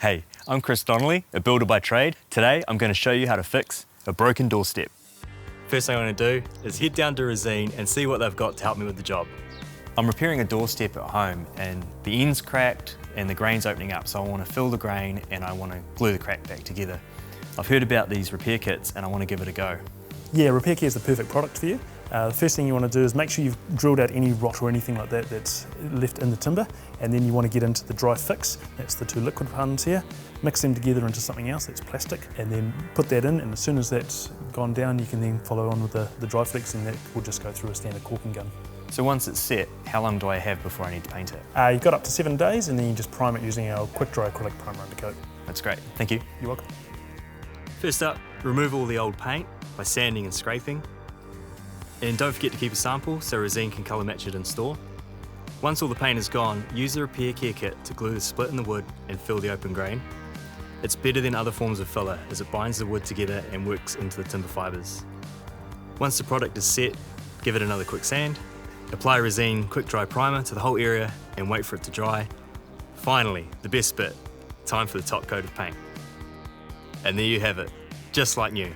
Hey, I'm Chris Donnelly, a builder by trade. Today, I'm going to show you how to fix a broken doorstep. First thing I'm going to do is head down to Resene and see what they've got to help me with the job. I'm repairing a doorstep at home and the end's cracked and the grain's opening up, so I want to fill the grain and I want to glue the crack back together. I've heard about these repair kits and I want to give it a go. Yeah, Repair Care is the perfect product for you. The first thing you want to do is make sure you've drilled out any rot or anything like that that's left in the timber, and then you want to get into the dry fix. That's the two liquid ones here. Mix them together into something else that's plastic, and then put that in, and as soon as that's gone down, you can then follow on with the dry fix, and that will just go through a standard caulking gun. So once it's set, how long do I have before I need to paint it? You've got up to 7 days, and then you just prime it using our quick dry acrylic primer undercoat. That's great, thank you. You're welcome. First up, remove all the old paint by sanding and scraping. And don't forget to keep a sample so Resene can colour match it in store. Once all the paint is gone, use the Repair Care kit to glue the split in the wood and fill the open grain. It's better than other forms of filler as it binds the wood together and works into the timber fibres. Once the product is set, give it another quick sand, apply Resene quick dry primer to the whole area and wait for it to dry. Finally, the best bit, time for the top coat of paint. And there you have it, just like new.